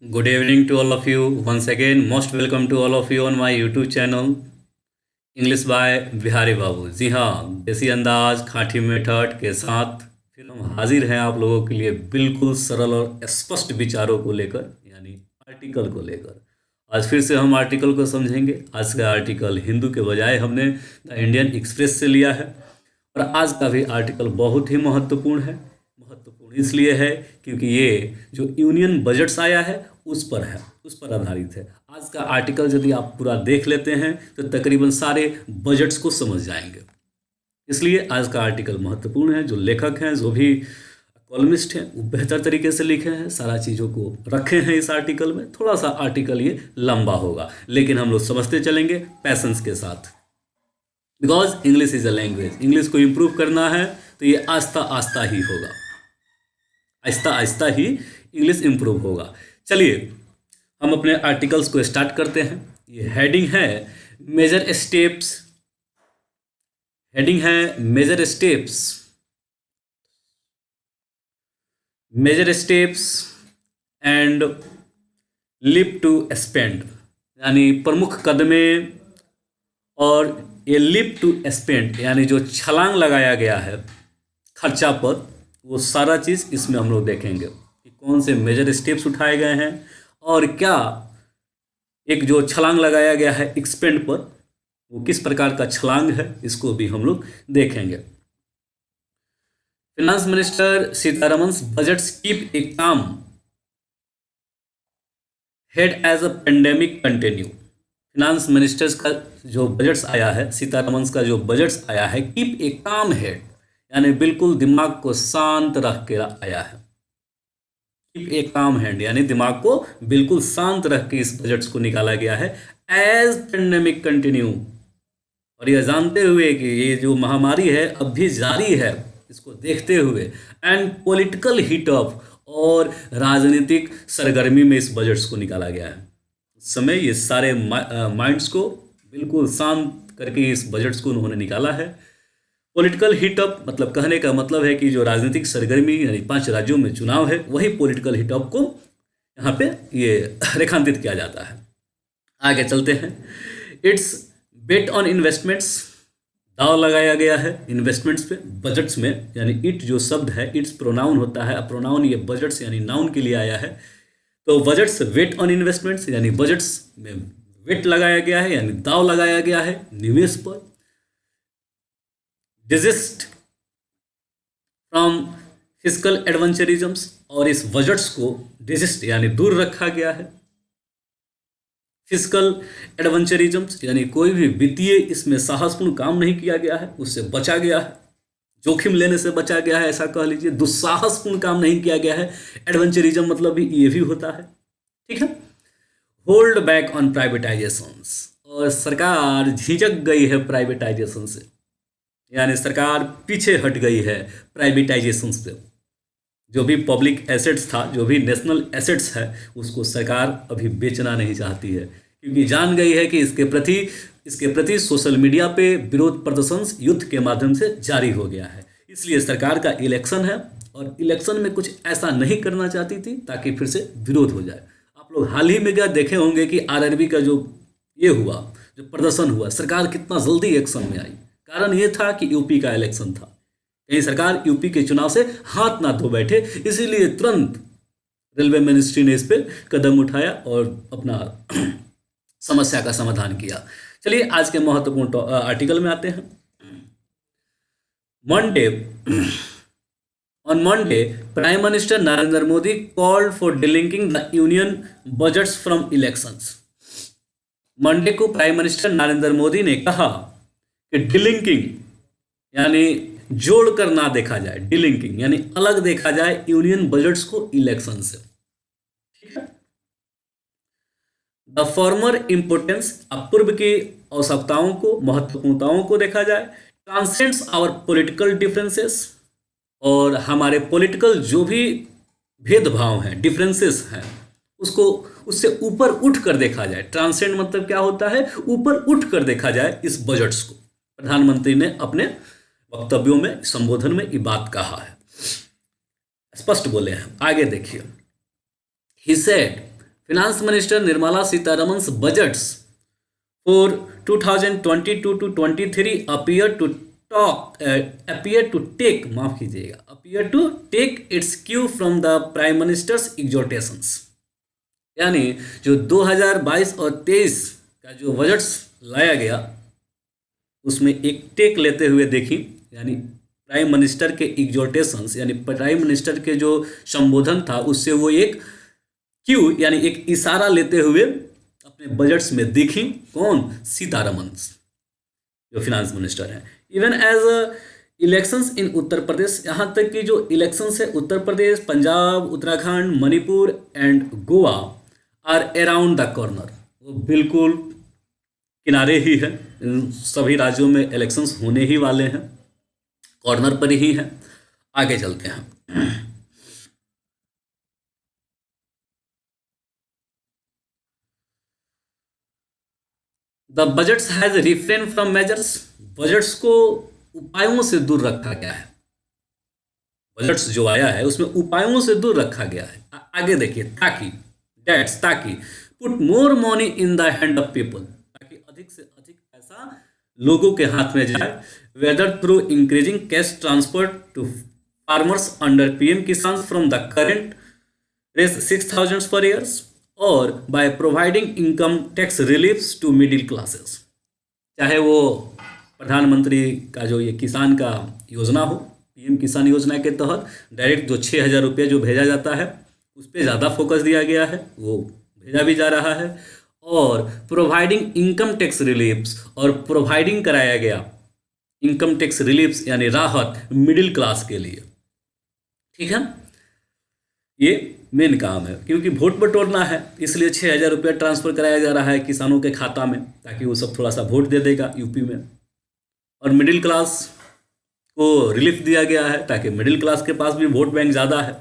Good evening to all of you. Once again, most welcome to all of you on my YouTube channel English by Bihari Babu. जी हाँ, देसी अंदाज खाटी method के साथ फिर हम हाजिर हैं आप लोगों के लिए बिल्कुल सरल और स्पष्ट विचारों को लेकर, यानी आर्टिकल को लेकर। आज फिर से हम आर्टिकल को समझेंगे। आज का आर्टिकल हिंदू के बजाय हमने द इंडियन एक्सप्रेस से लिया है और आज का भी आर्टिकल बहुत ही महत्वपूर्ण है। महत्वपूर्ण इसलिए है क्योंकि ये जो यूनियन बजट्स आया है, उस पर आधारित है। आज का आर्टिकल यदि आप पूरा देख लेते हैं तो तकरीबन सारे बजट्स को समझ जाएंगे। इसलिए आज का आर्टिकल महत्वपूर्ण है। जो लेखक हैं, जो भी कॉलमिस्ट हैं, वो बेहतर तरीके से लिखे हैं, सारा चीज़ों को रखे हैं इस आर्टिकल में। थोड़ा सा आर्टिकल ये लंबा होगा, लेकिन हम लोग समझते चलेंगे पैसेंस के साथ, because English is a language. English को इम्प्रूव करना है तो ये आस्ता आस्ता ही होगा, आहिस्ता आहिस्ता ही इंग्लिश इम्प्रूव होगा। चलिए हम अपने आर्टिकल्स को स्टार्ट करते हैं। ये हेडिंग है मेजर स्टेप्स, हेडिंग है major steps, major steps and leap to spend, यानी प्रमुख कदमें और ये लिप टू स्पेंड यानी जो छलांग लगाया गया है खर्चा पर, वो सारा चीज़ इसमें हम लोग देखेंगे कि कौन से मेजर स्टेप्स उठाए गए हैं और क्या एक जो छलांग लगाया गया है एक्सपेंड पर, वो किस प्रकार का छलांग है, इसको भी हम लोग देखेंगे। Finance minister Sitharaman budgets keep a calm head as a pandemic continue. Finance ministers का जो बजट्स आया है, सीतारमन का जो बजट्स आया है, कीप ए काम हेड यानी बिल्कुल दिमाग को शांत रख के आया है। कीप ए काम हैंड यानी दिमाग को बिल्कुल शांत रख के इस बजट्स को निकाला गया है। एज पेंडेमिक कंटिन्यू, और यह जानते हुए कि ये जो महामारी है अब भी जारी है, इसको देखते हुए एंड पॉलिटिकल हीट अप और राजनीतिक सरगर्मी में इस बजट्स को निकाला गया है। उस समय ये सारे माइंड्स को बिल्कुल शांत करके इस बजट्स को उन्होंने निकाला है। पॉलिटिकल हीटअप मतलब कहने का मतलब है कि जो राजनीतिक सरगर्मी यानी 5 राज्यों में चुनाव है, वही पॉलिटिकल हीटअप को यहाँ पे ये रेखांकित किया जाता है। आगे चलते हैं। इट्स बेट ऑन इन्वेस्टमेंट्स, दाव लगाया गया है इन्वेस्टमेंट्स पे बजट्स में, यानी इट जो शब्द है इट्स प्रोनाउन होता है, प्रोनाउन ये बजट्स यानी नाउन के लिए आया है। तो बजट्स वेट ऑन इन्वेस्टमेंट्स यानी बजट्स में वेट लगाया गया है यानी दाव लगाया गया है निवेश पर। डिजिस्ट फ्रॉम फिजिकल एडवेंचरिज्म्स, और इस बजट्स को डिजिस्ट यानी दूर रखा गया है। फिजिकल एडवेंचरिज्म्स यानी कोई भी वित्तीय इसमें साहसपूर्ण काम नहीं किया गया है, उससे बचा गया है, जोखिम लेने से बचा गया है, ऐसा कह लीजिए। दुस्साहसपूर्ण काम नहीं किया गया है। एडवेंचरिज्म मतलब भी ये भी होता है, ठीक है। होल्ड बैक ऑन प्राइवेटाइजेशंस, और सरकार झिझक गई है प्राइवेटाइजेशन से, यानी सरकार पीछे हट गई है प्राइवेटाइजेशन से। जो भी पब्लिक एसेट्स था, जो भी नेशनल एसेट्स है, उसको सरकार अभी बेचना नहीं चाहती है, क्योंकि जान गई है कि इसके प्रति सोशल मीडिया पे विरोध प्रदर्शन युद्ध के माध्यम से जारी हो गया है। इसलिए सरकार का इलेक्शन है और इलेक्शन में कुछ ऐसा नहीं करना चाहती थी ताकि फिर से विरोध हो जाए। आप लोग हाल ही में क्या देखे होंगे कि आरआरबी का जो ये हुआ, जो प्रदर्शन हुआ, सरकार कितना जल्दी एक्शन में आई। कारण ये था कि यूपी का इलेक्शन था, कहीं सरकार यूपी के चुनाव से हाथ ना धो बैठे, इसीलिए तुरंत रेलवे मिनिस्ट्री ने इस पर कदम उठाया और अपना समस्या का समाधान किया। चलिए आज के महत्वपूर्ण आर्टिकल में आते हैं। Monday, on Monday prime minister Narendra Modi called for delinking the union budgets from elections. Monday को प्राइम मिनिस्टर नरेंद्र मोदी ने कहा कि डिलिंकिंग यानी जोड़ कर ना देखा जाए, डिलिंकिंग यानी अलग देखा जाए यूनियन बजट्स को इलेक्शन से, ठीक है। द फॉर्मर इंपोर्टेंस, अब पूर्व की आवश्यकताओं को, महत्वपूर्णताओं को देखा जाए। ट्रांसेंड्स आवर पॉलिटिकल डिफरेंसेस, और हमारे पॉलिटिकल जो भी भेदभाव हैं, डिफरेंसेस हैं, उसको उससे ऊपर उठ कर देखा जाए। ट्रांसेंड मतलब क्या होता है, ऊपर उठ कर देखा जाए इस बजट्स को। प्रधानमंत्री ने अपने वक्तव्यों में, संबोधन में ये बात कहा है, स्पष्ट बोले हैं। आगे देखिए, he said Finance Minister Nirmala Sitharaman's budgets for 2022 to 23 appear to take its cue from the Prime Minister's exhortations। यानी जो 2022 और 23 का जो बजट्स लाया गया उसमें एक टेक लेते हुए देखी, यानी प्राइम मिनिस्टर के एग्जॉर्टेशंस यानी प्राइम मिनिस्टर के जो संबोधन था उससे वो एक क्यू यानी एक इशारा लेते हुए अपने बजट्स में दिखी। कौन? सीतारमन जो फिनांस मिनिस्टर हैं। Even as elections in Uttar Pradesh, यहाँ तक कि जो इलेक्शंस है Uttar Pradesh, Punjab, Uttarakhand, Manipur and Goa are around the corner, वो बिल्कुल किनारे ही है। इन सभी राज्यों में इलेक्शंस होने ही वाले हैं, कॉर्नर पर ही हैं। आगे चलते हैं। The budgets has refrain from measures, budgets को उपायों से दूर रखा गया है। बजट्स जो आया है उसमें उपायों से दूर रखा गया है। आगे देखिए, ताकि put more money in the hand of people, ताकि अधिक से अधिक पैसा लोगों के हाथ में जाए। Whether through increasing cash transfer to farmers under PM Kisan from the current Rs 6,000 per years और by providing income tax reliefs to middle classes. चाहे वो प्रधानमंत्री का जो ये किसान का योजना हो, पीएम किसान योजना के तहत डायरेक्ट जो 6,000 रुपये जो भेजा जाता है उस पर ज़्यादा फोकस दिया गया है, वो भेजा भी जा रहा है। और प्रोवाइडिंग इनकम टैक्स रिलीफ्स, और प्रोवाइडिंग कराया गया इनकम टैक्स रिलीफ्स यानी राहत मिडिल क्लास के लिए। ठीक है, ये मेन काम है, क्योंकि वोट बटोरना है इसलिए 6,000 रुपया ट्रांसफ़र कराया जा रहा है किसानों के खाता में, ताकि वो सब थोड़ा सा वोट दे देगा यूपी में। और मिडिल क्लास को रिलीफ दिया गया है ताकि मिडिल क्लास के पास भी वोट बैंक ज़्यादा है।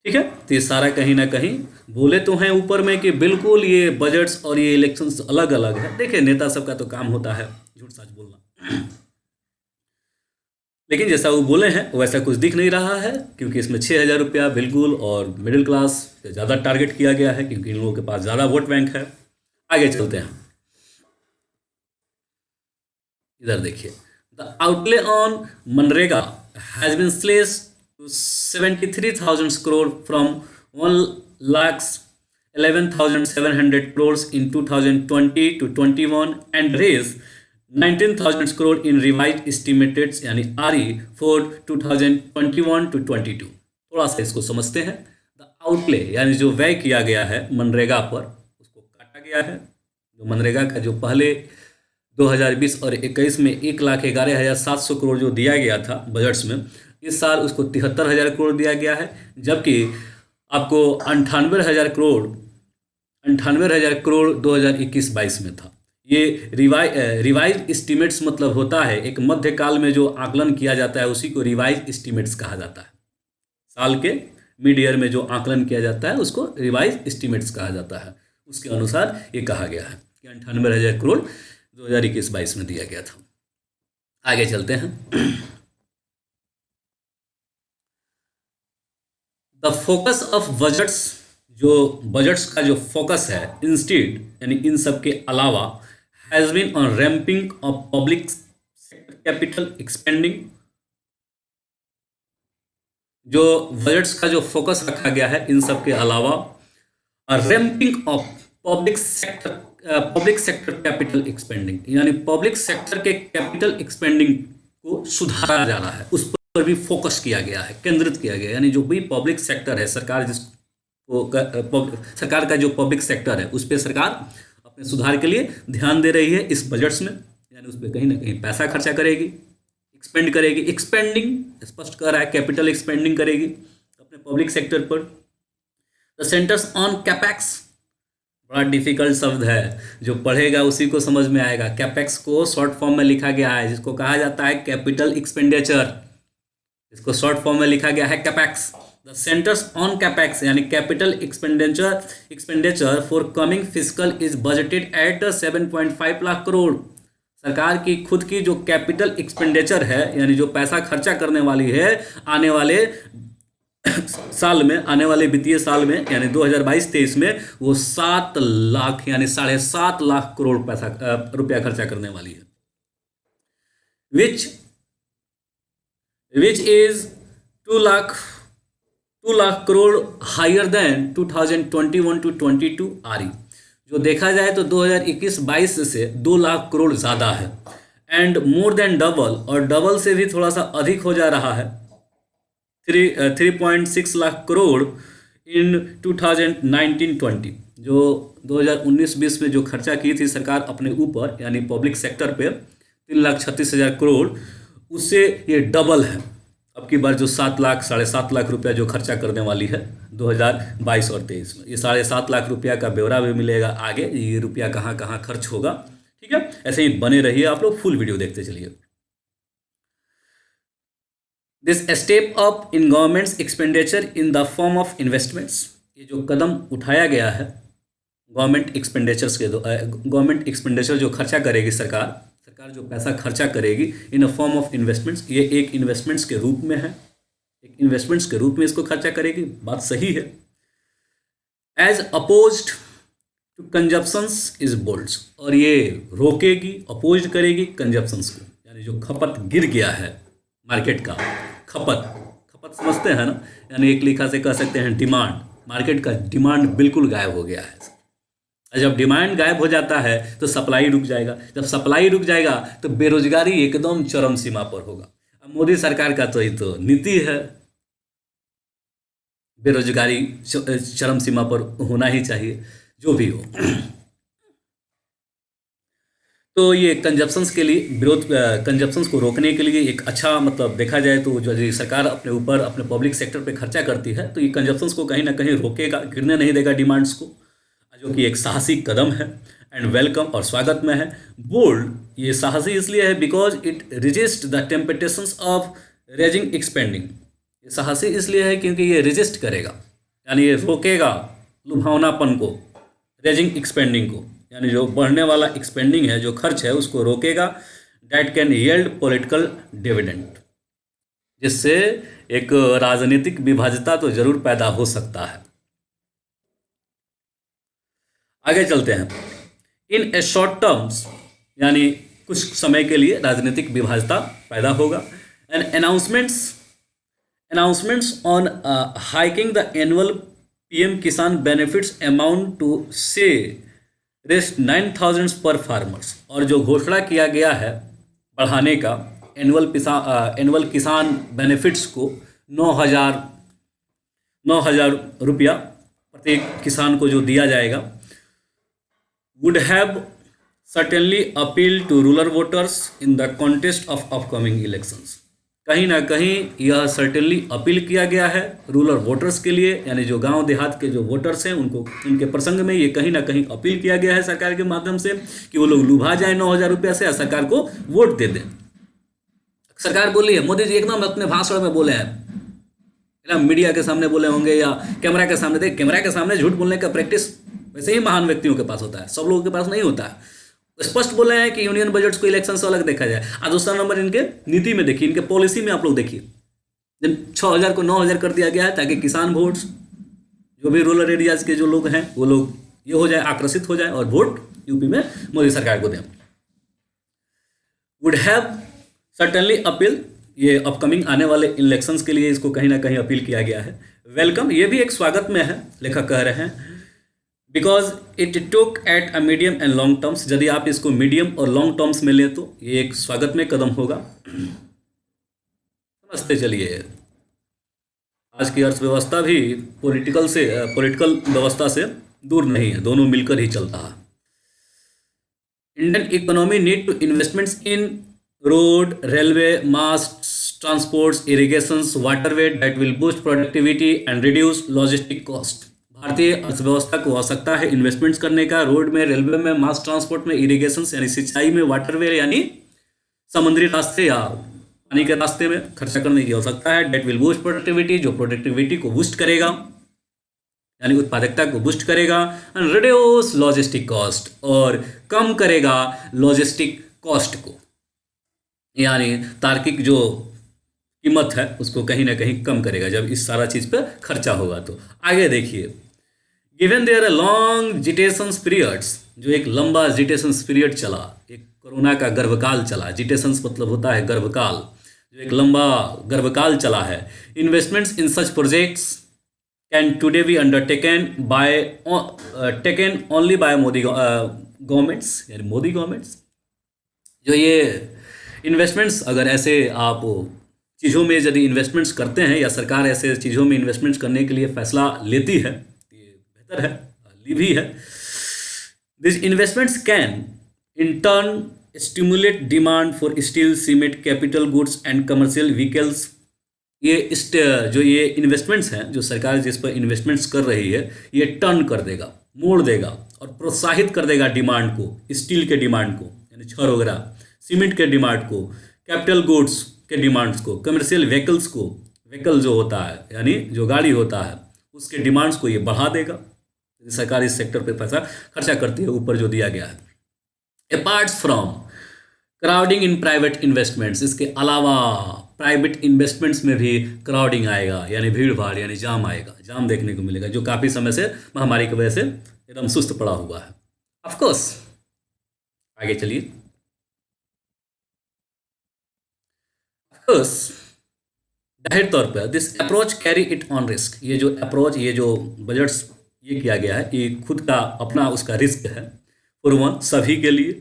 ठीक है, तो ये सारा कहीं ना कहीं बोले तो हैं ऊपर में कि बिल्कुल ये बजट्स और ये इलेक्शंस अलग अलग है। देखिए, नेता सबका तो काम होता है झूठ सच बोलना, लेकिन जैसा वो बोले हैं वैसा कुछ दिख नहीं रहा है, क्योंकि इसमें 6,000 रुपया बिल्कुल और मिडिल क्लास पे ज़्यादा टारगेट किया गया है, क्योंकि इन लोगों के पास ज़्यादा वोट बैंक है। आगे चलते हैं, इधर देखिए, द आउटले ऑन मनरेगा has been slashed to 73,000 crore from 1,11,700 crores in 2020 to 21 and raise 19,000 crore in revised estimates यानी RE for 2021 to 22। थोड़ा सा इसको समझते हैं। द आउटले यानी जो व्यय किया गया है मनरेगा पर, उसको काटा गया है। जो मनरेगा का जो पहले 2020 और 21 में 1,11,700 करोड़ जो दिया गया था बजट्स में, इस साल उसको 73,000 करोड़ दिया गया है, जबकि आपको 98,000 करोड़ 2021-22 में था। ये रिवाइज एस्टीमेट्स मतलब होता है एक मध्यकाल में जो आकलन किया जाता है उसी को रिवाइज एस्टीमेट्स कहा जाता है। साल के मिड ईयर में जो आकलन किया जाता है उसको रिवाइज एस्टीमेट्स कहा जाता है। उसके अनुसार ये कहा गया है कि 98,000 करोड़ 2021-22 में दिया गया था। आगे चलते हैं। द फोकस ऑफ बजट्स, जो बजट्स का जो फोकस है इंस्टीड यानी इन सब के अलावा, has been on ramping of public sector capital expending. जो बजट्स का जो फोकस रखा गया है इन सब के अलावा, ramping of public sector capital expanding, यानी पब्लिक सेक्टर के कैपिटल एक्सपेंडिंग को सुधारा जा रहा है, उस पर भी फोकस किया गया है, केंद्रित किया गया। यानी जो भी पब्लिक सेक्टर है, सरकार सरकार का जो पब्लिक सेक्टर है उस पर सरकार अपने सुधार के लिए ध्यान दे रही है इस बजट्स में, यानी उस पर कहीं ना कहीं पैसा खर्चा करेगी, एक्सपेंड करेगी। एक्सपेंडिंग स्पष्ट कर रहा है, कैपिटल एक्सपेंडिंग करेगी अपने पब्लिक सेक्टर पर। द सेंटर्स ऑन कैपेक्स, बड़ा डिफिकल्ट शब्द है, जो पढ़ेगा उसी को समझ में आएगा। कैपेक्स को शॉर्ट फॉर्म में लिखा गया है, जिसको कहा जाता है कैपिटल एक्सपेंडिचर, इसको शॉर्ट फॉर्म में लिखा गया है capex. The centre's on capex यानी capital expenditure for coming physical is budgeted at 7.5 lakh crore. सरकार की खुद की जो कैपिटल एक्सपेंडिचर है, यानी जो पैसा खर्चा करने वाली है आने वाले साल में, आने वाले वित्तीय साल में यानी 2022-23 में वो 7 लाख यानी 7.5 लाख करोड़ रुपया खर्चा करने वाली है, which is 2 lakh crore higher than 2021 to 22 RE। जो देखा जाए तो 2021-22 से 2 लाख करोड़ ज़्यादा है, एंड मोर देन डबल, और डबल से भी थोड़ा सा अधिक हो जा रहा है, 3.6 लाख करोड़ इन 2019-20। जो 2019-20 में जो खर्चा की थी सरकार अपने ऊपर यानी पब्लिक सेक्टर पे 3,36,000 करोड़, उससे ये डबल है। अब की बार जो 7 लाख 7.5 लाख रुपया जो खर्चा करने वाली है 2022 और 23 में, ये 7.5 लाख रुपया का ब्यौरा भी मिलेगा आगे, ये रुपया कहाँ कहाँ खर्च होगा। ठीक है, ऐसे ही बने रहिए आप लोग, फुल वीडियो देखते चलिए। This step up in governments expenditure in the form of investments, ये जो कदम उठाया गया है गवर्नमेंट एक्सपेंडिचर जो खर्चा करेगी सरकार जो पैसा खर्चा करेगी इन अ फॉर्म ऑफ इन्वेस्टमेंट्स, ये एक इन्वेस्टमेंट्स के रूप में है, एक इन्वेस्टमेंट्स के रूप में इसको खर्चा करेगी, बात सही है। As opposed to consumptions is bolds, और ये रोकेगी, अपोज करेगी कंजप्शंस को, यानी जो खपत गिर गया है मार्केट का, खपत समझते हैं ना, यानी एक लिखा से कह सकते हैं डिमांड, मार्केट का डिमांड बिल्कुल गायब हो गया है। जब डिमांड गायब हो जाता है तो सप्लाई रुक जाएगा, जब सप्लाई रुक जाएगा तो बेरोजगारी एकदम चरम सीमा पर होगा। अब मोदी सरकार का तो ये तो नीति है, बेरोजगारी चरम सीमा पर होना ही चाहिए, जो भी हो। तो ये कंजप्शंस के लिए कंजप्शंस को रोकने के लिए एक अच्छा, मतलब देखा जाए तो जो सरकार अपने ऊपर अपने पब्लिक सेक्टर पे खर्चा करती है तो ये कंजप्शंस को कहीं ना कहीं रोकेगा, गिरने नहीं देगा डिमांड्स को, जो कि एक साहसी कदम है एंड वेलकम और स्वागत में है। बोल्ड, ये साहसी इसलिए है because it resist the temptations of raising expanding, ये साहसी इसलिए है क्योंकि ये रिजिस्ट करेगा, यानी ये रोकेगा लुभावनापन को, रेजिंग एक्सपेंडिंग को, यानी जो बढ़ने वाला एक्सपेंडिंग है, जो खर्च है, उसको रोकेगा। That can yield political dividend, जिससे एक राजनीतिक विभाजता तो जरूर पैदा हो सकता है। आगे चलते हैं। इन ए शॉर्ट टर्म्स, यानी कुछ समय के लिए राजनीतिक विभाजता पैदा होगा। And announcements on hiking the annual PM किसान बेनिफिट्स अमाउंट टू से रेस्ट 9,000 पर फार्मर्स, और जो घोषणा किया गया है बढ़ाने का एनुअल किसान बेनिफिट्स को 9,000 रुपया प्रत्येक किसान को जो दिया जाएगा, would have certainly appealed to rural voters in the context of upcoming elections। कहीं ना कहीं यह सर्टेनली अपील किया गया है रूरल वोटर्स के लिए, यानी जो गांव देहात के जो वोटर्स हैं उनको, उनके प्रसंग में ये कहीं ना कहीं अपील किया गया है सरकार के माध्यम से कि वो लोग लुभा जाए 9,000 रुपया से, सरकार को वोट दे दें। सरकार बोली है, मोदी जी एकदम अपने भाषण में बोले हैं, मीडिया के सामने बोले होंगे या कैमरा के सामने, देख कैमरा के सामने झूठ बोलने का प्रैक्टिस वैसे ही महान व्यक्तियों के पास होता है, सब लोगों के पास नहीं होता है। स्पष्ट बोले हैं कि यूनियन बजट्स को इलेक्शन से अलग देखा जाए। और दूसरा नंबर, इनके नीति में देखिए, इनके पॉलिसी में आप लोग देखिए, 6,000 को 9,000 कर दिया गया है ताकि किसान वोट्स, जो भी रूरल एरियाज के जो लोग हैं वो लोग ये हो जाए, आकर्षित हो जाए और वोट यूपी में मोदी सरकार को दें। वुड हैव सर्टेनली अपील, ये अपकमिंग आने वाले इलेक्शंस के लिए इसको कहीं ना कहीं अपील किया गया है। वेलकम, ये भी एक स्वागत में है, लेखक कह रहे हैं, because it took at a medium and long terms, यदि आप इसको मीडियम और लॉन्ग टर्म्स में लें तो ये एक स्वागत में कदम होगा। समझते चलिए, आज की अर्थव्यवस्था भी पॉलिटिकल व्यवस्था से दूर नहीं है, दोनों मिलकर ही चलता है। Indian economy need to investments in road, railway, mass transports, irrigations, waterway that will boost productivity and reduce logistic cost. भारतीय अर्थव्यवस्था को आवश्यकता है इन्वेस्टमेंट्स करने का, रोड में, रेलवे में, मास ट्रांसपोर्ट में, इरिगेशंस यानी सिंचाई में, वाटरवे यानी समुद्री रास्ते या पानी के रास्ते में खर्चा करने की आवश्यकता है। डेट विल बूस्ट प्रोडक्टिविटी, जो प्रोडक्टिविटी को बूस्ट करेगा यानी उत्पादकता को बूस्ट करेगा। एंड रिड्यूस लॉजिस्टिक कॉस्ट, और कम करेगा लॉजिस्टिक कॉस्ट को, यानी तार्किक जो कीमत है उसको कहीं ना कहीं कम करेगा जब इस सारा चीज़ पे खर्चा होगा। तो आगे देखिए, गिवन देयर लॉन्ग जिटेशंस पीरियड्स, जो एक लंबा जिटेशंस पीरियड चला, एक कोरोना का गर्भकाल चला, जिटेशंस मतलब होता है गर्भकाल, जो एक लंबा गर्भकाल चला है, investments in such projects can today be undertaken by taken only by Modi governments, यानी मोदी गवर्नमेंट्स। जो ये इन्वेस्टमेंट्स, अगर ऐसे आप चीज़ों में यदि इन्वेस्टमेंट्स करते हैं या सरकार ऐसे चीज़ों में इन्वेस्टमेंट्स करने के लिए फैसला लेती है, ये बेहतर है, ली भी है। This investments can in turn stimulate demand for steel, cement, capital goods and commercial vehicles. जो ये इन्वेस्टमेंट्स हैं, जो सरकार जिस पर इन्वेस्टमेंट्स कर रही है, ये टर्न कर देगा, मोड़ देगा और प्रोत्साहित कर देगा डिमांड को, स्टील के डिमांड को यानी छड़ वगैरह, सीमेंट के डिमांड को, कैपिटल गुड्स के डिमांड्स को, कमर्शियल व्हीकल्स को, व्हीकल जो होता है यानी जो गाड़ी होता है उसके डिमांड्स को ये बढ़ा देगा। सरकार इस सेक्टर पे पैसा खर्चा करती है ऊपर जो दिया गया है। Apart from crowding in private investments, इसके अलावा प्राइवेट इन्वेस्टमेंट्स में भी क्राउडिंग आएगा, यानी भीड़ भाड़, यानी जाम आएगा, जाम देखने को मिलेगा, जो काफ़ी समय से महामारी की वजह से एकदम सुस्त पड़ा हुआ है। ऑफ कोर्स आगे चलिए। ऑफ कोर्स जाहिर तौर पर this approach carry it on risk, ये जो अप्रोच, ये जो बजट्स ये किया गया है, ये खुद का अपना उसका रिस्क है। फॉर वन, सभी के लिए।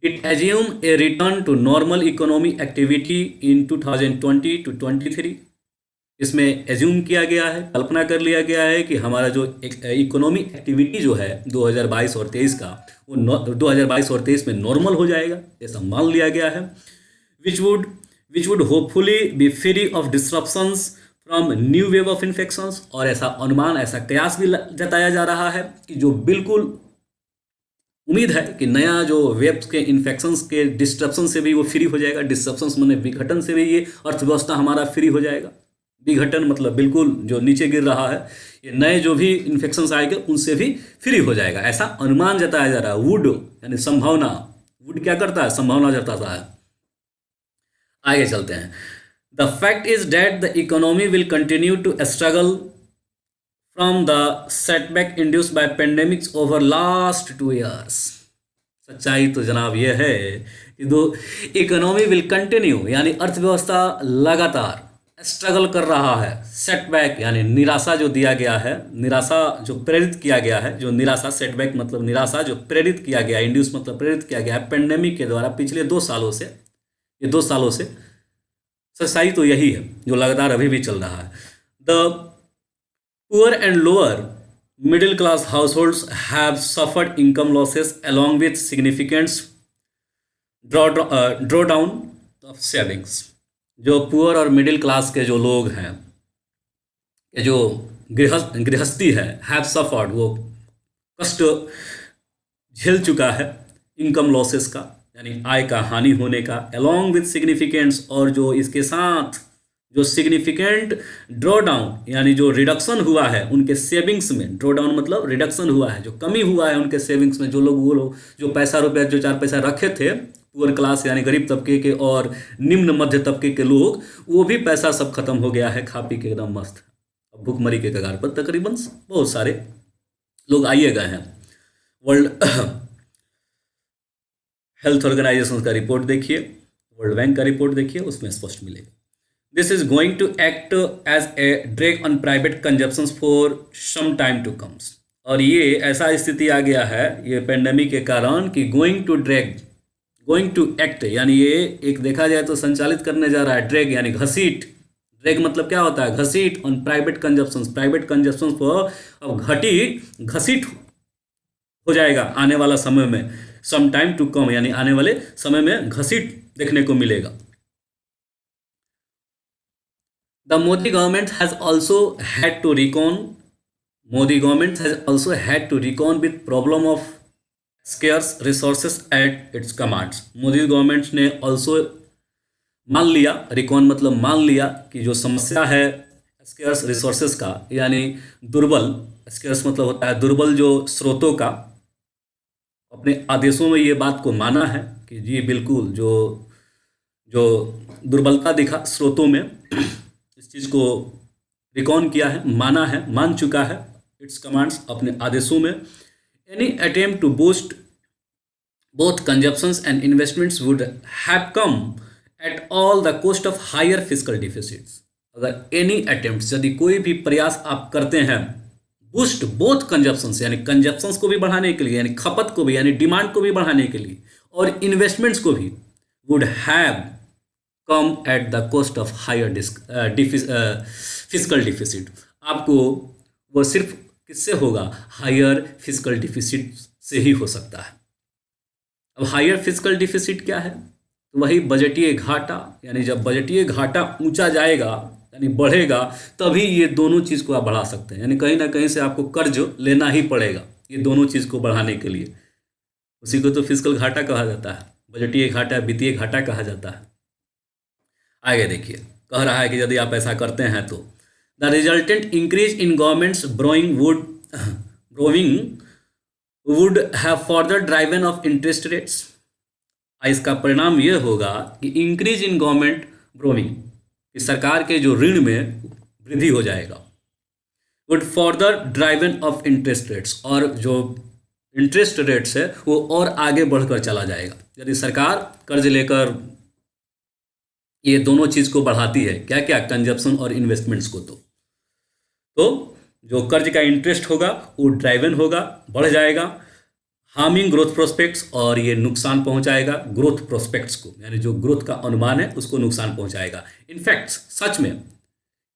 It assume a return to normal economy activity in 2020 to 23। इसमें एज्यूम किया गया है, कल्पना कर लिया गया है कि हमारा जो इकोनॉमी एक्टिविटी जो है 2022 और 23 का, वो 2022 और 23 में नॉर्मल हो जाएगा, ऐसा मान लिया गया है। Which would hopefully B free of disruptions from new wave of infections. और ऐसा अनुमान, ऐसा कयास भी जताया जा रहा है कि जो बिल्कुल उम्मीद है कि नया जो वेब्स के इन्फेक्शंस के डिस्ट्रप्शन से भी वो फ्री हो जाएगा। डिस्ट्रप्शंस माने विघटन से भी ये अर्थव्यवस्था हमारा फ्री हो जाएगा। विघटन मतलब बिल्कुल जो नीचे गिर रहा है, ये नए जो भी इन्फेक्शंस आएंगे उनसे भी फ्री हो जाएगा, ऐसा अनुमान जताया जा रहा है। वुड यानी संभावना, वुड क्या करता है, संभावना जताता है। आगे चलते हैं। The fact is that the economy will continue to struggle from the setback induced by pandemics over last 2 years। सच्चाई तो जनाब यह है कि दो इकोनॉमी विल कंटिन्यू यानी अर्थव्यवस्था लगातार स्ट्रगल कर रहा है। सेटबैक यानी निराशा जो दिया गया है, निराशा जो प्रेरित किया गया है, जो निराशा, सेटबैक मतलब निराशा जो प्रेरित किया गया, इंड्यूस मतलब प्रेरित किया गया है पेंडेमिक के द्वारा पिछले 2 सालों से। ये 2 सालों से सच्चाई तो यही है जो लगातार अभी भी चल रहा है। The Poor and lower middle class households have suffered income losses along with significant drawdown of savings। जो पुअर और मिडिल क्लास के जो लोग हैं, जो गृहस्थी है, हैव सफर्ड, वो कष्ट झेल चुका है इनकम लॉसेस का, यानी आय का हानि होने का, along with significance, और जो इसके साथ जो सिग्निफिकेंट ड्रॉ डाउन यानी जो रिडक्शन हुआ है उनके सेविंग्स में। ड्रॉ डाउन मतलब रिडक्शन हुआ है, जो कमी हुआ है उनके सेविंग्स में। जो लोग, वो लोग जो पैसा रुपया, जो 4 पैसा रखे थे, पुअर क्लास यानी गरीब तबके के और निम्न मध्य तबके के लोग, वो भी पैसा सब खत्म हो गया है, खा पी के एकदम मस्त, अब भूखमरी के कगार पर तकरीबन बहुत सारे लोग आइए गए हैं। वर्ल्ड हेल्थ ऑर्गेनाइजेशन का रिपोर्ट देखिए, वर्ल्ड बैंक का रिपोर्ट देखिए, उसमें स्पष्ट मिलेगा। This is going to act as a drag on private consumptions for some time to come। और ये ऐसा स्थिति आ गया है ये पेंडेमिक के कारण कि गोइंग टू एक्ट यानी ये एक देखा जाए तो संचालित करने जा रहा है, ड्रैग यानी घसीट। ड्रैग मतलब क्या होता है, घसीट on private consumptions. Private consumptions पर अब घसीट हो जाएगा आने वाला समय में, सम टाइम टू कम यानी आने वाले समय में घसीट देखने को मिलेगा। The Modi government has also had to reckon with problem of scarce resources at its commands। Modi government ने also मान लिया, रिकॉन मतलब मान लिया कि जो समस्या है स्केर्स रिसोर्सेज का, यानी दुर्बल, स्केर्स मतलब होता है दुर्बल जो स्रोतों का, अपने आदेशों में ये बात को माना है कि जी बिल्कुल जो दुर्बलता दिखा स्रोतों में इस चीज़ को रिकॉन किया है, मान चुका है इट्स कमांड्स अपने आदेशों में। Any attempt to boost both consumptions and investments would have come at all the cost of higher fiscal deficits। अगर एनी अटेम्प्ट, यदि कोई भी प्रयास आप करते हैं बूस्ट बोथ कंजप्शंस, यानी कंजप्शंस को भी बढ़ाने के लिए, यानी खपत को भी, यानी डिमांड को भी बढ़ाने के लिए, और इन्वेस्टमेंट्स को भी, would have come at the cost of higher physical deficit. आपको वो सिर्फ किससे होगा? हायर फिजिकल डिफिसिट से ही हो सकता है। अब हायर फिजिकल डिफिसिट क्या है? तो वही बजटीय घाटा, यानी जब बजटीय घाटा ऊंचा जाएगा यानी बढ़ेगा, तभी ये दोनों चीज़ को आप बढ़ा सकते हैं। यानी कहीं ना कहीं से आपको कर्ज लेना ही पड़ेगा ये दोनों चीज़ को बढ़ाने के लिए। उसी को तो फिजिकल घाटा कहा जाता है, बजटीय घाटा, वित्तीय घाटा कहा जाता है। आगे देखिए, कह रहा है कि यदि आप ऐसा करते हैं तो the resultant increase in governments ब्रोइंग would have further driven of interest rates. इसका परिणाम यह होगा कि इंक्रीज इन गवर्नमेंट ब्रोइंग, कि सरकार के जो ऋण में वृद्धि हो जाएगा, would further driven of interest rates, और जो इंटरेस्ट रेट्स है वो और आगे बढ़कर चला जाएगा। यदि सरकार कर्ज लेकर ये दोनों चीज़ को बढ़ाती है, क्या क्या, कंजप्शन और इन्वेस्टमेंट्स को, तो जो कर्ज का इंटरेस्ट होगा वो ड्राइवन होगा, बढ़ जाएगा, हार्मिंग ग्रोथ प्रोस्पेक्ट्स, और ये नुकसान पहुंचाएगा ग्रोथ प्रोस्पेक्ट्स को, यानी जो ग्रोथ का अनुमान है उसको नुकसान पहुंचाएगा। इनफैक्ट सच में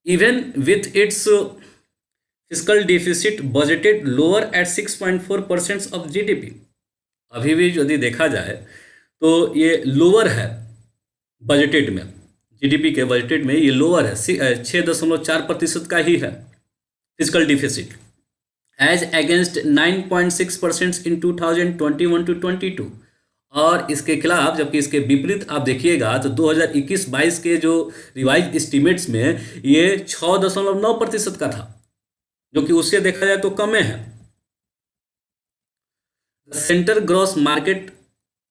even with its physical deficit budgeted lower eight 6.4% of GDP, अभी भी यदि देखा जाए तो ये लोअर है बजटेड में, जीडीपी के बजटेड में ये लोअर है, 6.4% का ही है physical deficit, as against 9.6% in 2021 to 22। और इसके खिलाफ, जबकि इसके विपरीत आप देखिएगा तो 2021-22 के जो रिवाइज एस्टिमेट्स में ये 6.9% का था, जो कि उससे देखा जाए तो कम है। Centre gross market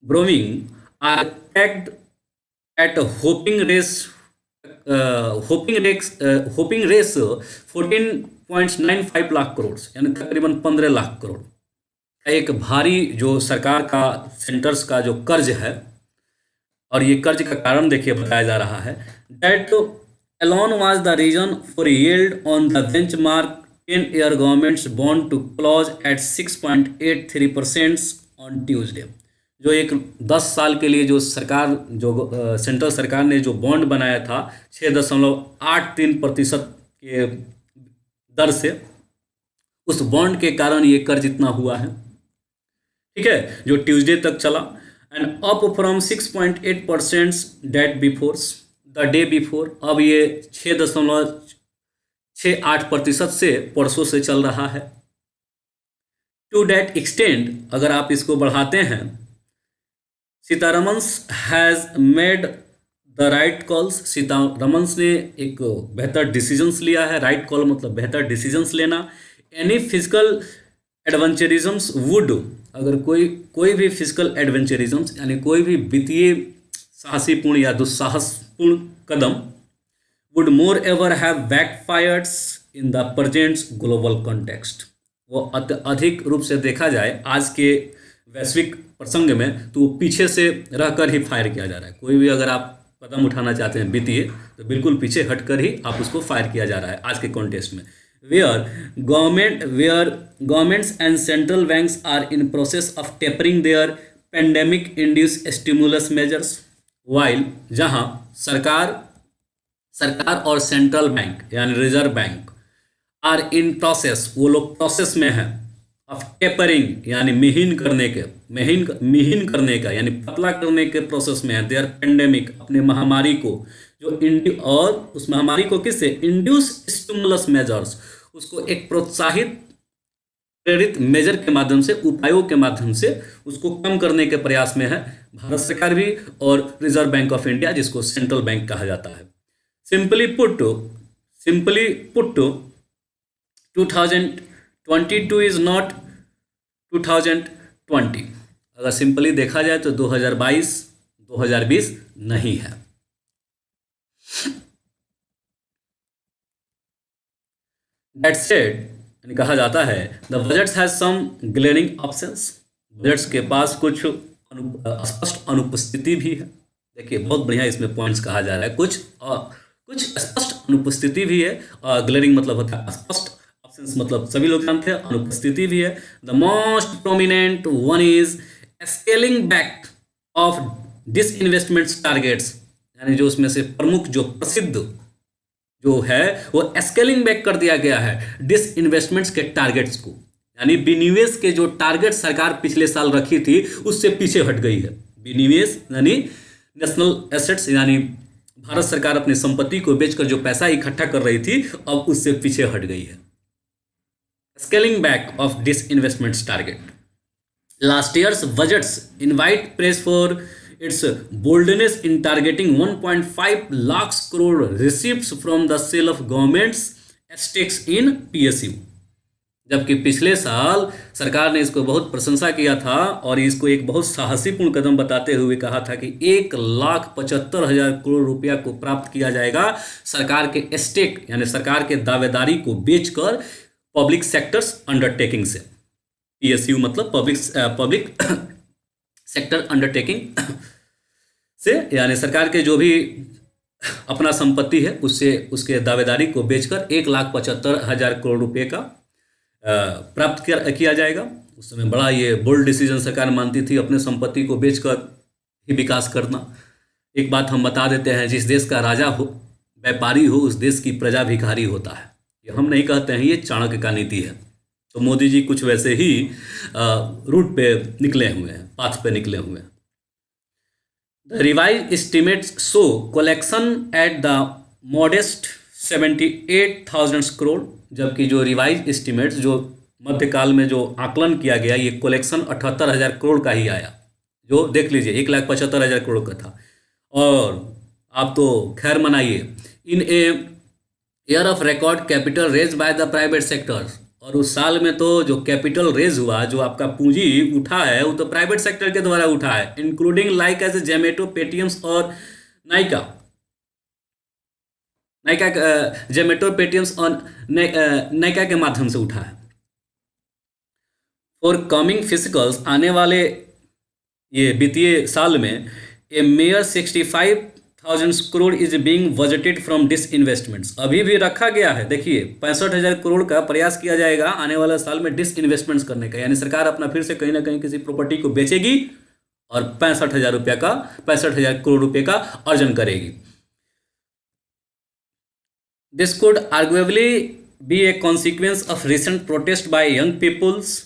borrowing are tagged at whopping Rs 14.95 lakh crore, यानी तकरीबन 15 लाख करोड़ का एक भारी जो सरकार का, सेंटर्स का जो कर्ज है, और ये कर्ज का कारण देखिए बताया जा रहा है, that alone was the reason for yield on the benchmark 10-year government's bond to close at 6.83% on Tuesday। जो एक 10 साल के लिए जो सरकार, जो सेंट्रल सरकार ने जो बॉन्ड बनाया था 6.83% के दर से, उस बॉन्ड के कारण ये कर्ज इतना हुआ है, ठीक है, जो ट्यूसडे तक चला, end up from 6.8% that before the day before. अब ये 6.68% से परसों से चल रहा है। टू डेट एक्सटेंड, अगर आप इसको बढ़ाते हैं, Sitharaman has made the right calls, Sitharaman ने एक बेहतर डिसीजंस लिया है। राइट कॉल मतलब बेहतर डिसीजंस लेना। एनी फिजिकल एडवेंचरिज्म्स वुड, अगर कोई भी फिजिकल एडवेंचरिज्म्स यानी कोई भी वित्तीय साहसीपूर्ण या दुस्साहसपूर्ण कदम, would moreover have backfires in the present global context. वो अधिक रूप से देखा जाए आज के वैश्विक प्रसंग में, तो वो पीछे से रहकर ही फायर किया जा रहा है। कोई भी अगर आप कदम उठाना चाहते हैं वित्तीय, तो बिल्कुल पीछे हटकर ही आप उसको फायर किया जा रहा है आज के कॉन्टेक्स्ट में। Where governments and central banks are in process of tapering their pandemic induce stimulus measures, while जहां सरकार और सेंट्रल बैंक यानी reserve bank are in process, वो लोग प्रोसेस में हैं, ऑफ टेपरिंग यानी मिहीन करने का यानी पतला करने के प्रोसेस में है, देयर पेंडेमिक अपने महामारी को, जो और उस महामारी को किससे, इंड्यूस स्टिमुलस मेजर्स, उसको एक प्रोत्साहित प्रेरित मेजर के माध्यम से, उपायों के माध्यम से उसको कम करने के प्रयास में है भारत सरकार भी और रिजर्व बैंक ऑफ इंडिया, जिसको सेंट्रल बैंक कहा जाता है। Simply put 2022 is not 2020। अगर सिंपली देखा जाए तो 2020 नहीं है। दैट सेड, यानी कहा जाता है, the budgets has some glaring options, budgets के पास कुछ स्पष्ट अनुपस्थिति भी है। देखिए बहुत बढ़िया इसमें पॉइंट्स कहा जा रहा है, कुछ स्पष्ट अनुपस्थिति भी है। ग्लेरिंग मतलब होता है स्पष्ट, ऑप्शंस मतलब सभी लोग जानते हैं, अनुपस्थिति भी है। The most prominent one is scaling back of disinvestment targets, यानी जो उसमें से प्रमुख जो प्रसिद्ध जो है वो स्केलिंग बैक कर दिया गया है डिस इन्वेस्टमेंट्स के टारगेट्स को, यानी विनिवेश के जो टारगेट सरकार पिछले साल रखी थी उससे पीछे हट गई है। विनिवेश यानी नेशनल एसेट्स, यानी भारत सरकार अपनी संपत्ति को बेचकर जो पैसा इकट्ठा कर रही थी अब उससे पीछे हट गई है। Scaling back of disinvestments target. Last years budgets invite press for its boldness in targeting 1.5 lakhs crore receipts from the sale of government's stakes in PSU, जबकि पिछले साल सरकार ने इसको बहुत प्रशंसा किया था और इसको एक बहुत साहसीपूर्ण कदम बताते हुए कहा था कि 1,75,000 करोड़ रुपया को प्राप्त किया जाएगा सरकार के स्टेक यानी सरकार के दावेदारी को बेचकर पब्लिक सेक्टर्स अंडरटेकिंग से। PSU मतलब पब्लिक सेक्टर अंडरटेकिंग से, यानी सरकार के जो भी अपना संपत्ति है उससे उसके दावेदारी को बेचकर 1,75,000 करोड़ रुपए का प्राप्त किया जाएगा। उस समय बड़ा ये बोल्ड डिसीजन सरकार मानती थी, अपने संपत्ति को बेचकर ही विकास करना। एक बात हम बता देते हैं, जिस देश का राजा हो व्यापारी हो उस देश की प्रजा भिखारी होता है। ये हम नहीं कहते हैं, ये चाणक्य का नीति है। तो मोदी जी कुछ वैसे ही रूट पे निकले हुए हैं, पाथ पे निकले हुए हैं। The revise estimates show collection at the modest 78,000 crore, जबकि जो रिवाइज एस्टिमेट्स जो मध्यकाल में जो आकलन किया गया ये कलेक्शन 78,000 करोड़ का ही आया, जो देख लीजिए 1,75,000 करोड़ का था। और आप तो खैर मनाइए, in a year of record capital raise by the private sectors, और उस साल में तो जो कैपिटल रेज हुआ, जो आपका पूंजी उठा है वो तो प्राइवेट सेक्टर के द्वारा उठा है, including like as Zomato, Paytm's और नाइका जोमेटो, पेटीएम्स और नाइका के माध्यम से उठा है। फॉर कमिंग फिजिकल्स, आने वाले ये वित्तीय साल में a mere 65,000 crore is being budgeted from disinvestments, अभी भी रखा गया है। देखिए 65,000 करोड़ का प्रयास किया जाएगा आने वाला साल में डिस इन्वेस्टमेंट्स करने का, यानी सरकार अपना फिर से कहीं ना कहीं किसी प्रॉपर्टी को बेचेगी और 65,000 करोड़ रुपए का अर्जन करेगी। This could arguably be a consequence of recent protest by young peoples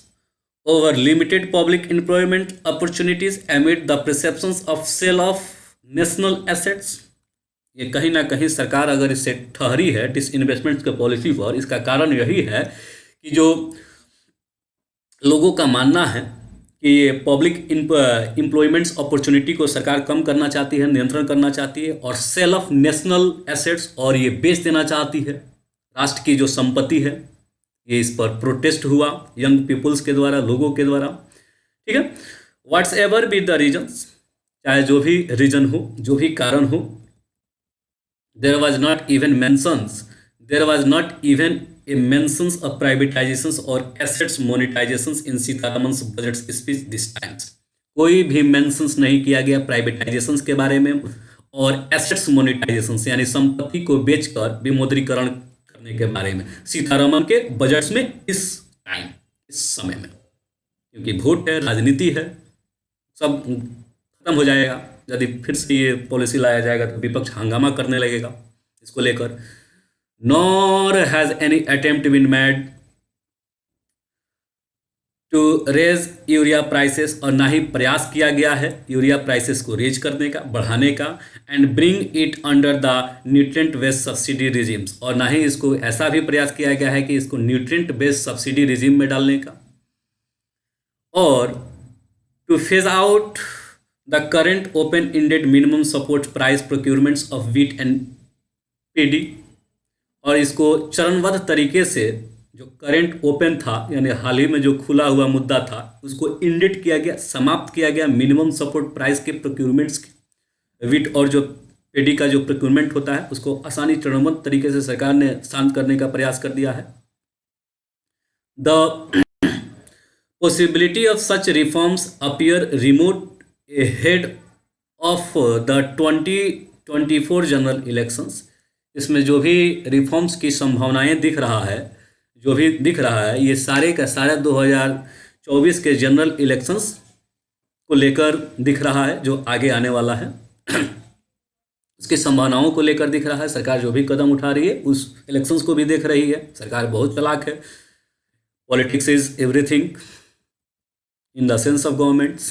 over limited public employment opportunities amid the perceptions of sale of national assets। ये कहीं ना कहीं सरकार अगर इससे ठहरी है डिसइन्वेस्टमेंट के पॉलिसी पर, इसका कारण यही है कि जो लोगों का मानना है कि ये पब्लिक एम्प्लॉयमेंट्स अपॉर्चुनिटी को सरकार कम करना चाहती है, नियंत्रण करना चाहती है, और सेल ऑफ नेशनल एसेट्स, और ये बेच देना चाहती है राष्ट्र की जो संपत्ति है। ये इस पर प्रोटेस्ट हुआ यंग पीपुल्स के द्वारा, लोगों के द्वारा। ठीक है, whatsoever be the reasons, चाहे जो भी रीजन हो, जो भी कारण हो, there was not even a mentions of privatisations और assets monetisations in Sitharaman's budget speech this times. कोई भी मेंशंस नहीं किया गया प्राइवेटाइजेशंस के बारे में और एसेट्स मोनेटाइजेशंस यानी संपत्ति को बेचकर विमुद्रीकरण के बारे में सीतारमन के बजट्स में इस समय में, क्योंकि वोट है, राजनीति है, सब खत्म हो जाएगा। यदि फिर से ये पॉलिसी लाया जाएगा तो विपक्ष हंगामा करने लगेगा इसको लेकर। Nor has any attempt been made to raise urea prices, और ना ही प्रयास किया गया है यूरिया प्राइसेस को रेज करने का, बढ़ाने का, and bring it under the nutrient based subsidy regimes, और ना ही इसको ऐसा भी प्रयास किया गया है कि इसको न्यूट्रिएंट बेस्ड सब्सिडी रिजीम में डालने का, और to phase out the current open ended minimum support price procurements of wheat and paddy, और इसको चरणबद्ध तरीके से जो करेंट ओपन था यानी हाल ही में जो खुला हुआ मुद्दा था उसको इंडेट किया गया, समाप्त किया गया मिनिमम सपोर्ट प्राइस के प्रोक्यूरमेंट्स विट और जो पेडी का जो प्रोक्यूरमेंट होता है उसको आसानी चरणबद्ध तरीके से सरकार ने शांत करने का प्रयास कर दिया है। The possibility of such reforms appear remote ahead of the 2024 general elections. इसमें जो भी रिफॉर्म्स की संभावनाएं दिख रहा है, जो भी दिख रहा है, ये सारे का सारा 2024 के जनरल इलेक्शंस को लेकर दिख रहा है, जो आगे आने वाला है उसकी संभावनाओं को लेकर दिख रहा है। सरकार जो भी कदम उठा रही है उस इलेक्शंस को भी देख रही है। सरकार बहुत चालाक है। Politics is everything in the sense of governments.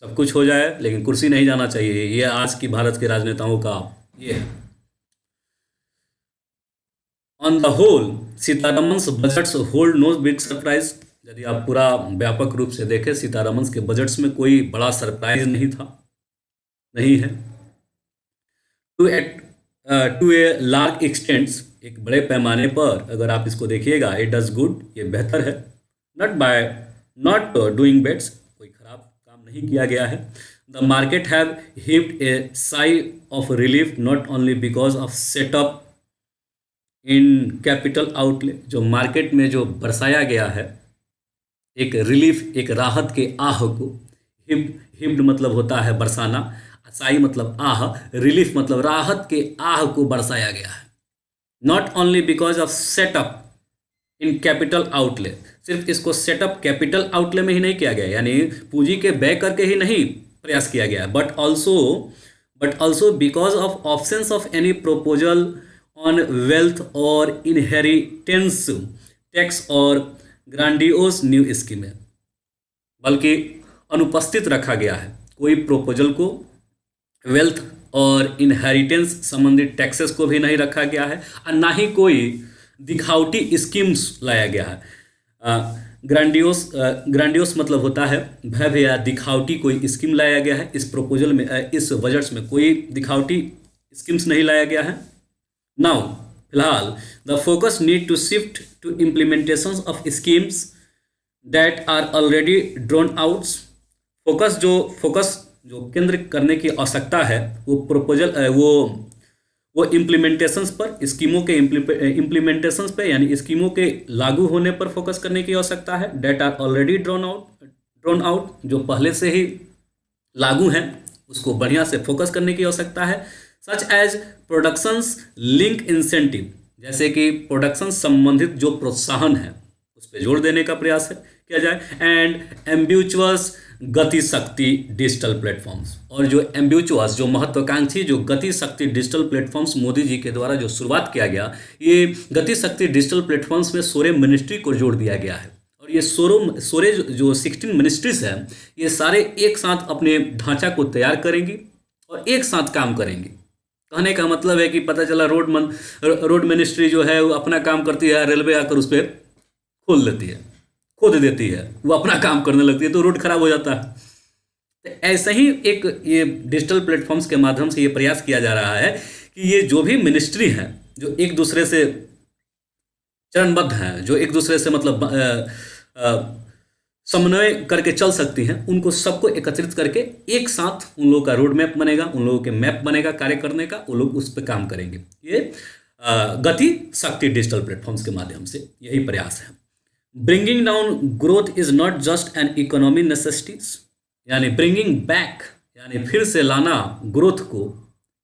सब कुछ हो जाए लेकिन कुर्सी नहीं जाना चाहिए, ये आज की भारत के राजनेताओं का ये है। On the whole Sitharaman's budgets hold no big surprise. यदि आप पूरा व्यापक रूप से देखें, सीतारमन के बजट्स में कोई बड़ा सरप्राइज नहीं था, नहीं है। टू ए लार्ज एक्सटेंट्स, एक बड़े पैमाने पर अगर आप इसको देखिएगा, इट डज गुड, ये बेहतर है। नॉट डूइंग बेट्स, कोई खराब काम नहीं किया गया है। The market have heaved a sigh of relief not only because of setup in capital outlay. जो मार्केट में जो बरसाया गया है एक रिलीफ, एक राहत के आह को, हिव्ड मतलब होता है बरसाना, साई मतलब आह, रिलीफ मतलब राहत के आह को बरसाया गया है। Not only because of setup in capital outlay, सिर्फ इसको सेटअप कैपिटल आउटले में ही नहीं किया गया, यानी पूंजी के व्यय करके ही नहीं प्रयास किया गया, but also because of absence of any proposal on wealth और इनहेरिटेंस टैक्स और ग्रांडियोस न्यू स्कीमें, बल्कि अनुपस्थित रखा गया है कोई प्रोपोजल को, वेल्थ और इनहेरिटेंस संबंधित टैक्सेस को भी नहीं रखा गया है, और ना ही कोई दिखावटी स्कीम्स लाया गया है। ग्रांडियोस मतलब होता है भव्य या दिखावटी कोई स्कीम लाया गया है। इस प्रोपोजल में, इस बजट्स में कोई दिखावटी स्कीम्स नहीं लाया गया है। नाउ फिलहाल the focus need to shift to implementation of schemes that are already drawn outs. Focus जो केंद्र करने की आवश्यकता है वो प्रोपोजल वो इम्प्लीमेंटेशंस पर, स्कीमों के इम्प्लीमेंटेशंस पे, यानी स्कीमों के लागू होने पर फोकस करने की आवश्यकता है। That are already drawn out, जो पहले से ही लागू हैं उसको बढ़िया से फोकस करने की आवश्यकता है। Such as productions link incentive, जैसे कि प्रोडक्शन संबंधित जो प्रोत्साहन है उस पर जोर देने का प्रयास किया जाए। एंड एम्बिचुअस गति शक्ति डिजिटल प्लेटफॉर्म्स, और जो एम्बिचुअस, जो महत्वाकांक्षी, जो गति शक्ति डिजिटल प्लेटफॉर्म्स मोदी जी के द्वारा जो शुरुआत किया गया, ये गति शक्ति डिजिटल प्लेटफॉर्म्स में 16 मिनिस्ट्री को जोड़ दिया गया है। और ये 16 जो 16 मिनिस्ट्रीज हैं, ये सारे एक साथ अपने ढांचा को तैयार करेंगी और एक साथ काम करेंगी। कहने का मतलब है कि पता चला रोड मिनिस्ट्री जो है वो अपना काम करती है, रेलवे आकर उस पर खोद देती है, वो अपना काम करने लगती है, तो रोड खराब हो जाता है। तो ऐसे ही एक ये डिजिटल प्लेटफॉर्म्स के माध्यम से ये प्रयास किया जा रहा है कि ये जो भी मिनिस्ट्री हैं जो एक दूसरे से चरणबद्ध हैं, जो एक दूसरे से मतलब समन्वय करके चल सकती हैं, उनको सबको एकत्रित करके एक साथ उन लोगों का रोड मैप बनेगा, उन लोगों के मैप बनेगा कार्य करने का, वो लोग उस पर काम करेंगे। ये गति शक्ति डिजिटल प्लेटफॉर्म्स के माध्यम से यही प्रयास है। Bringing down growth is not just an economy necessities, यानी ब्रिंगिंग बैक, यानी फिर से लाना ग्रोथ को,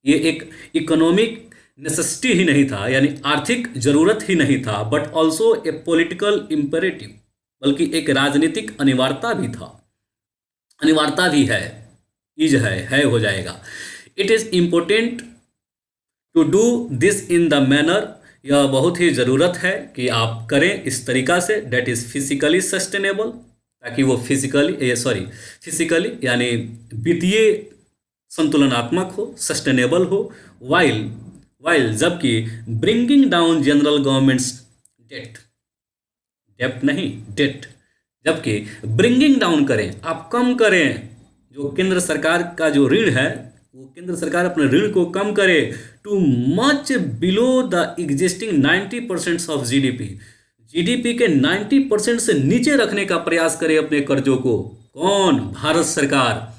ये एक इकोनॉमिक नेसेसिटी ही नहीं था, यानी आर्थिक जरूरत ही नहीं था, but also a political imperative, बल्कि एक राजनीतिक अनिवार्यता भी था, अनिवार्यता भी है, इज है हो जाएगा। It is important to do this in the manner, यह बहुत ही ज़रूरत है कि आप करें इस तरीका से, डेट इज़ फिजिकली सस्टेनेबल, ताकि वो फिजिकली यानी वित्तीय संतुलनात्मक हो, सस्टेनेबल हो, वाइल जबकि ब्रिंगिंग डाउन जनरल गवर्नमेंट्स डेप्ट नहीं डेट, जबकि ब्रिंगिंग डाउन करें, आप कम करें जो केंद्र सरकार का जो ऋण है, वो केंद्र सरकार अपने ऋण को कम करे too much below the existing 90% of GDP के 90% से नीचे रखने का प्रयास करे अपने कर्जों को। कौन? भारत सरकार।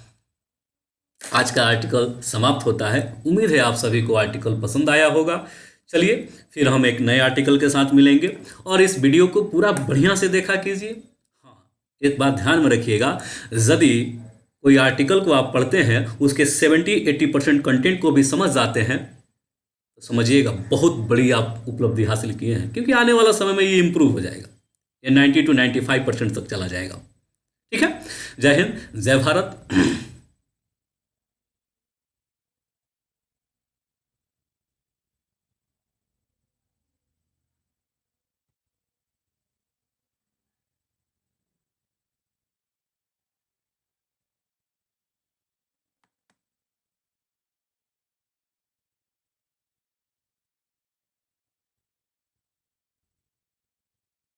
आज का आर्टिकल समाप्त होता है। उम्मीद है आप सभी को आर्टिकल पसंद आया होगा। चलिए फिर हम एक नए आर्टिकल के साथ मिलेंगे, और इस वीडियो को पूरा बढ़िया से देखा कीजिए। हाँ, एक बात ध्यान में रखिएगा, यदि कोई आर्टिकल को आप पढ़ते हैं, उसके 70-80% कंटेंट को भी समझ जाते हैं, तो समझिएगा बहुत बड़ी आप उपलब्धि हासिल किए हैं, क्योंकि आने वाला समय में ये इम्प्रूव हो जाएगा, ये 90 to 95% तक चला जाएगा। ठीक है, जय हिंद, जय भारत।